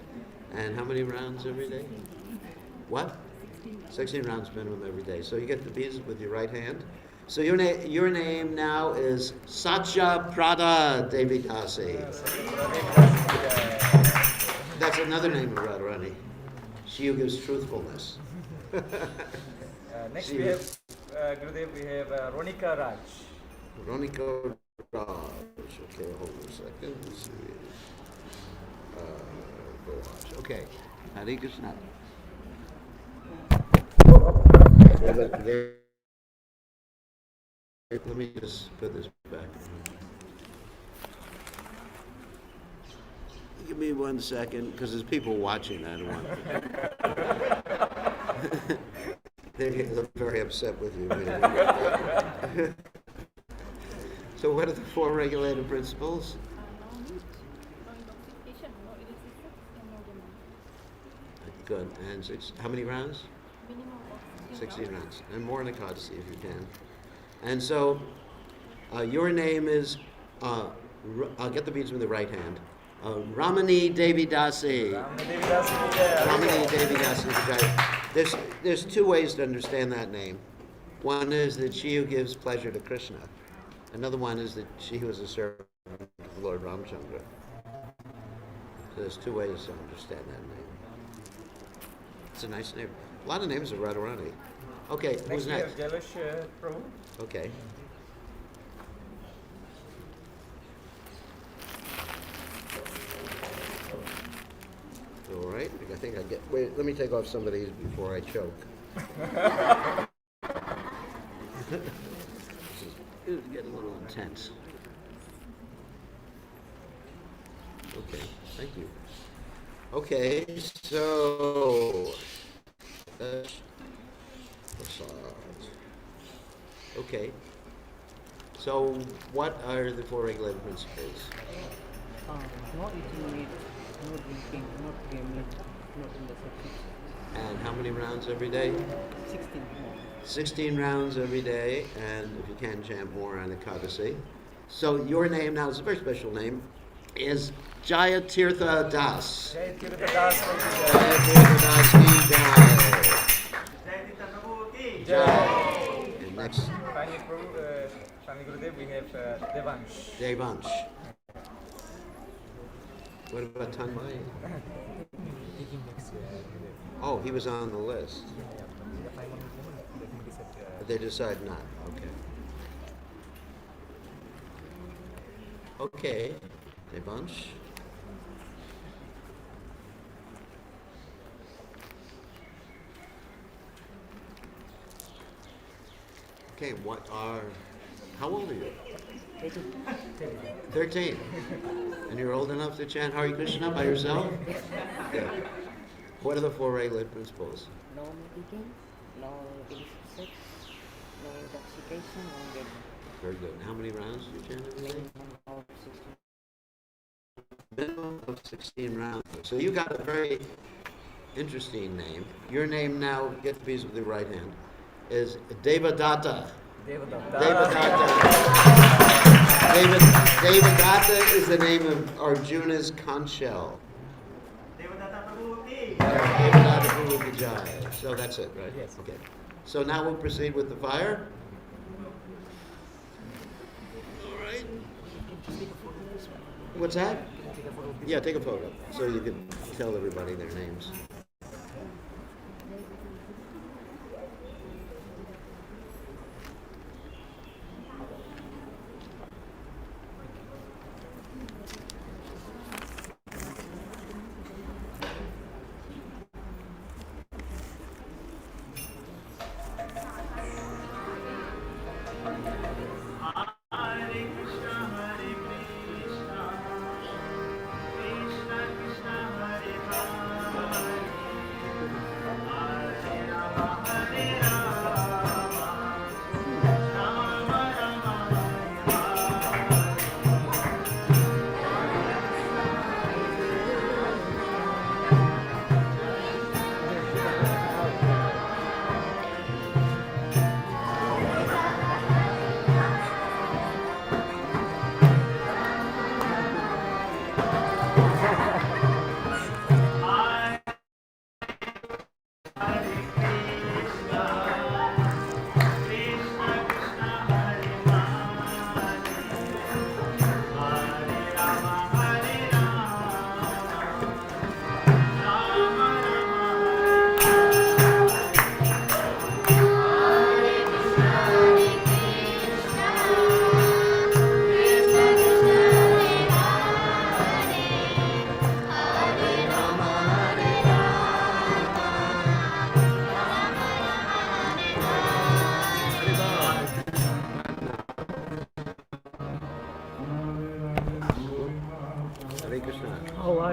And how many rounds every day? What? 16 rounds minimum every day. So you get the beads with your right hand. So your name now is Satya Prada Devidasi. That's another name of Radharani. She who gives truthfulness. Next we have Gurudev. We have Ronika Raj. Ronika Raj. Okay, hold on a second. Let's see. Raj. Okay. Hare Krishna. Let me just put this back. Give me 1 second, because there's people watching. I don't want they get very upset with you. So what are the four regulative principles? no meat. No intoxication. No illicit sex. And no gambling. Good. And how many rounds? Minimum of 16 rounds. And more in the Odyssey if you can. And so your name is, I'll get the beads with the right hand. Ramani Devidasi. Ramani Devidasi. There's two ways to understand that name. One is that she who gives pleasure to Krishna. Another one is that she who is a servant of Lord Ramchandra. So there's two ways to understand that name. It's a nice name. A lot of names are Radharani. Okay, who's next? We have Jalesh Prabhu. Okay. All right. I think I get. Wait. Let me take off some of these before I choke. This is getting a little intense. Okay. Thank you. Okay. So. Okay. So, what are the four regulative principles? No eating meat, no drinking, not gambling, not intoxication. And how many rounds every day? 16 more. 16 rounds every day, and if you can, chant more on Ekadasi. So, your name now is a very special name, is Jayatirtha Das. Jai Tirtha Das. Jayatirtha Das ki jai. Jai. And next, Finally, Prabhu, Swami Gurudev, we have Devansh. Devansh. What about Tanmay? Oh, he was on the list. But they decide not. Okay. Okay, Devansh. Okay, how old are you? 13. And you're old enough to chant Hare Krishna by yourself? Yeah. What are the four regulative principles? No eating, no illicit sex, no intoxication, no gambling. Very good. And how many rounds do you chant every day? Minimum of 16. Minimum of 16 rounds. So you got a very interesting name. Your name now, get the piece with the right hand, is Devadatta. Devadatta. Devadatta is the name of Arjuna's conch shell. Devadatta Prabhu ki jai. So that's it, right? Yes. Okay. So now we'll proceed with the fire. All right. What's that? Yeah, take a photo so you can tell everybody their names.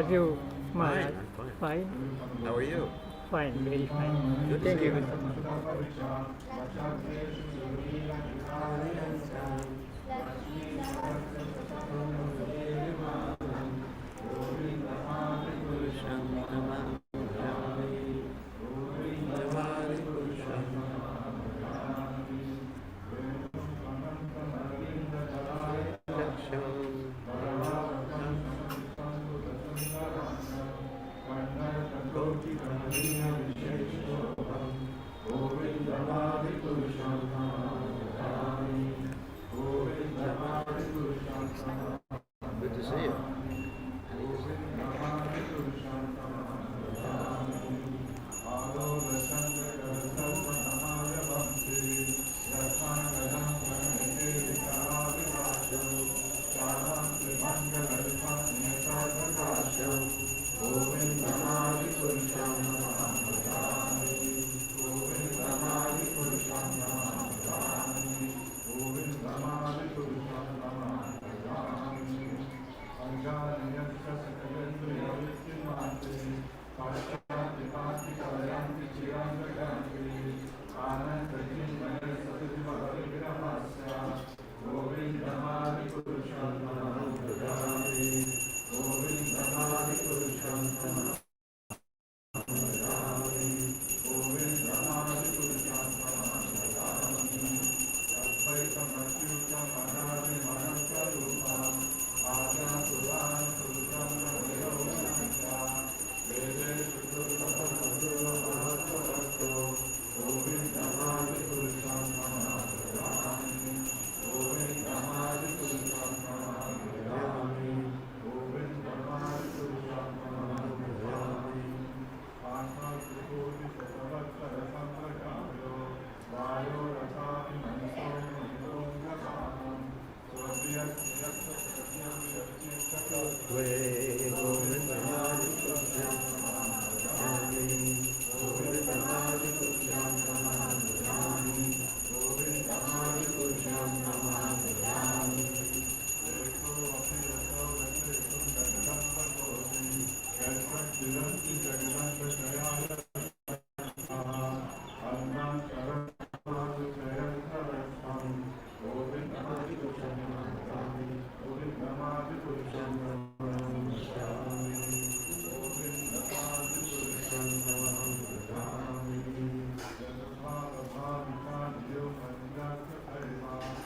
of you, Maharaj? I'm fine. Fine? How are you? Fine, very fine. Good to Thank see you. you. Good to see you.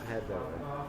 I had that right.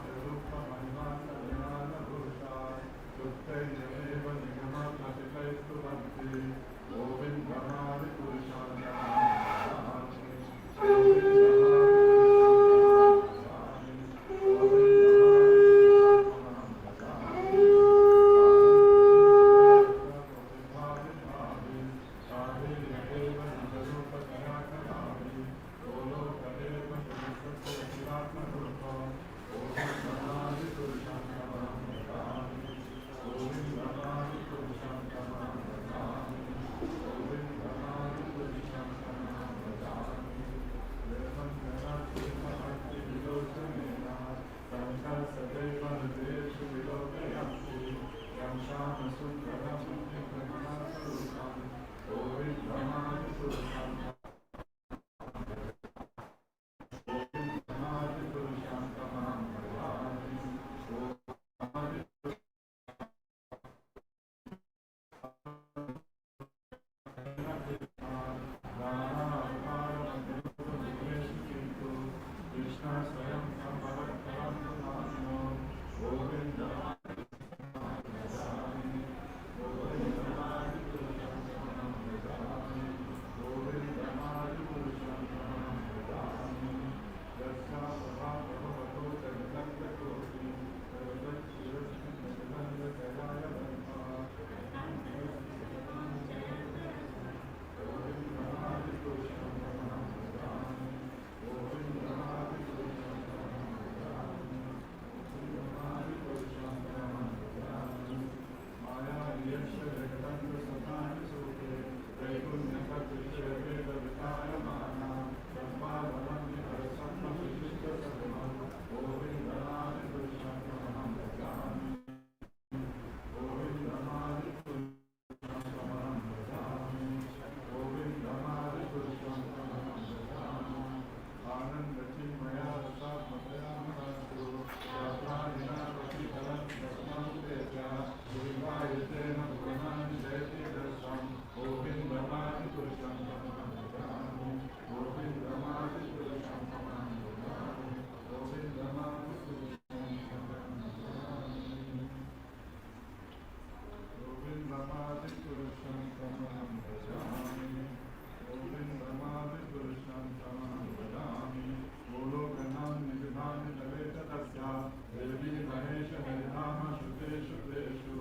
देवी महेश हरिनाम श्रुतेषु तेषु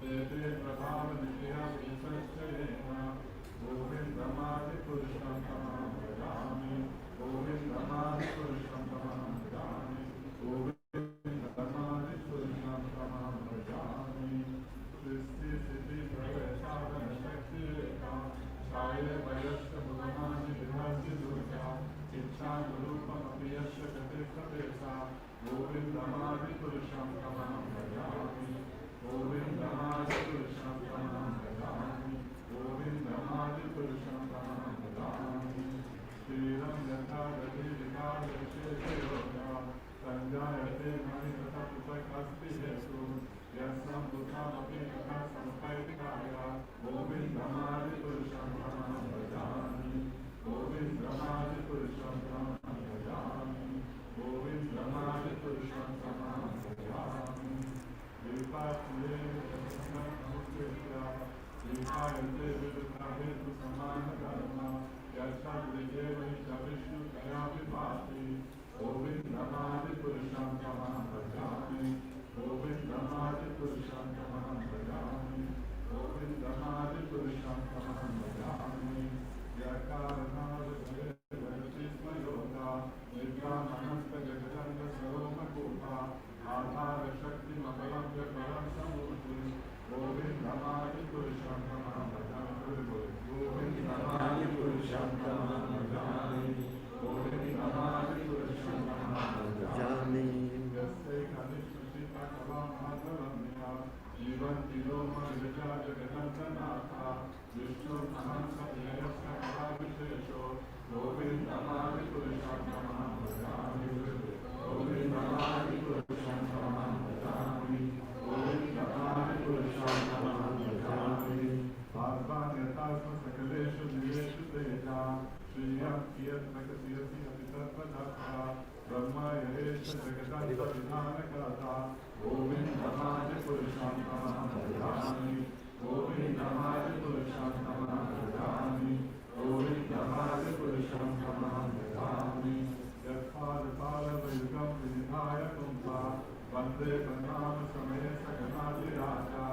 देवे प्रभाव नित्या विसर्जयेन गोविन्दमादिपुरुषं तमां भजामि गोविन्दमादिपुरुषं तमां भजामि गोविन्दमादिपुरुषं तमां भजामि सृष्टि स्थिति प्रलय साधन शक्ति रेखा छाये वयस्य भुवनानि विहरति दुर्गा इच्छानुरूपमपि यस्य गतिर्भवेसा गोविन्दमादिपुरुषं तमां भजामि गोविन्दमादिपुरुषं तमां भजामि गोविन्दमादिपुरुषं तमां भजामि श्रीरं यथा गतिर्विकासविशेषयोगा सञ्जायते मणि तथा पृथक् हेतु यस्सं बुद्धामपि तथा संस्कृतिकाया गोविन्दमादिपुरुषं तमां भजामि गोविन्दमादिपुरुषं तमां भजामि गोविन्दमादिपुरुषं तमां भजामि विपास्ये विपायते विविधा हेतु समानकर्मा यच्छाद्रिजेव विष्णु तया विभाति गोविन्दमादिपुरुषं तमां भजामि गोविन्दमादिपुरुषं तमां भजामि गोविन्दमादिपुरुषं तमां भजामि यकारणादभयति स्मयोगा निर्वाणमस्तजगदण्डसरोमकूपा आधारशक्तिमबलं परं समूर्ति गोविन्दमादिपुरुषं तमां भजामि गोविन्दमादिपुरुषं तमां भजामि गोविन्दमादिपुरुषं तमां भजामि यस्यैकनिष्ठसीताकलामाधरम्या जीवन्ति लोमविरजा जगदन्तनाथा विष्णुर्महं सत्ययस्य कलाविशेषो गोविन्दमादिपुरुषं तमां भजामि गोविन्दमादिपुरुषं तमां भजामि गोविन्दमादिपुरुषं तमां भजामि पार्वाण्यतास्म सकलेषु दिवेषु तेजा श्रियं कियत् प्रकटयसि अपि तत्त्वदत्ता ब्रह्मयेष जगदन्तविधानकर्ता गोविन्दमादिपुरुषं तमां भजामि गोविन्दमादिपुरुषं तमां भजामि गोविन्दमादिपुरुषं तमां भजामि यत्पादपालवयुगं विनिधाय पुंसा वन्दे प्रणाम समये सकलादिराजा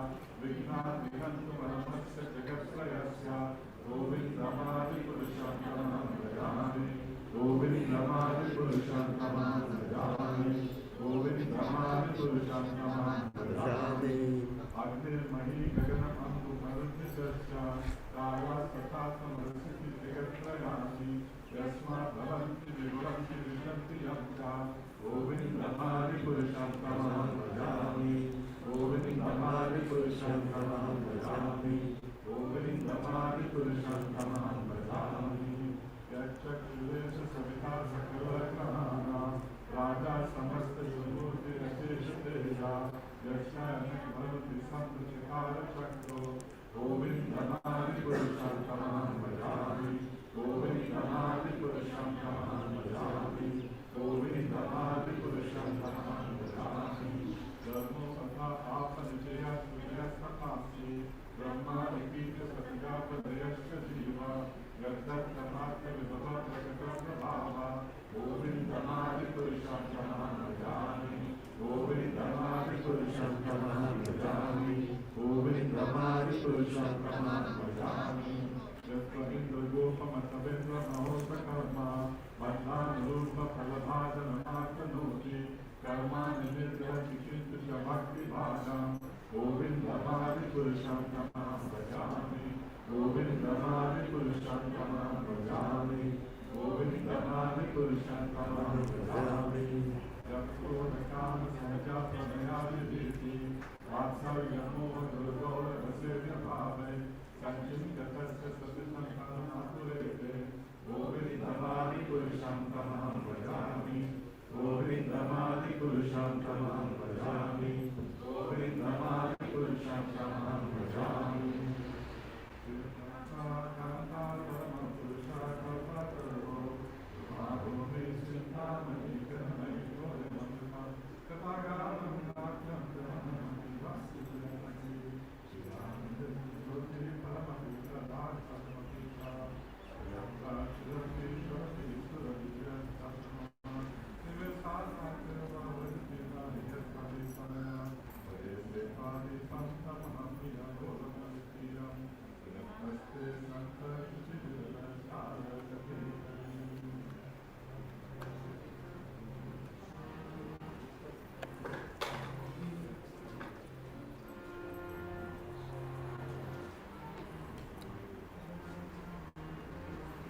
विघ्नाद्विहन्तुमनमस्य जगत्त्रयस्य गोविन्दमादिपुरुषं तमां भजामि गोविन्दमादिपुरुषं तमां भजामि गोविन्दमादिपुरुषं तमां भजामि अग्निर्मही गगनमन्दुमरुद्भिश्च कायास्तथा समरसिति जगत्त्रयासि यस्मात् भवन्ति विभवन्ति विशन्ति यन्ता गोविन्दमादिपुरुषं तमां भजामि गोविन्दमादिपुरुषं तमां भजामि गोविन्दमादिपुरुषं तमां भजामि यच्चक्षुरेश सविता सकलग्रहाणां राजा समस्त सुमूर्तिरशेषतेजा यस्यानः भवति सन्तचिकारचक्रो गोविन्दमादिपुरुषं तमां भजामि गोविन्दमादिपुरुषं तमां भजामि गोविन्दमादिपुरुषं तमां भजामि धर्मो तथा आपनिजया सूर्यस्तमासि ब्रह्मादिपीठ सत्यापदयश्च जीवा यद्दत्तमात्रविभवः प्रकटप्रभावा गोविन्दमादिपुरुषं तमां भजामि गोविन्दमादिपुरुषं तमां भजामि गोविन्दमादिपुरुषं तमां भजामि यत्त्वमिन्द्रगोपमतवेन्द्रमहोत्सकर्मा बन्धानुरूपफलभाजनमाप्नोति कर्माणि निर्दहति च भक्तिभागं गोविन्दमादिपुरुषं तमां भजामि गोविन्दमादिपुरुषं तमां भजामि गोविन्दमादिपुरुषं तमां भजामि यत्रोदकामसहजातनयादिभीति वात्सल्यमोहदुर्गौरवसेव्यभावे सञ्चिन्त्यतस्य सतिसन्तानमातुरेते गोविन्दमादिपुरुषं तमां भजामि गोविन्दमादिपुरुषं तमां भजामि गोविन्दमादिपुरुषं तमां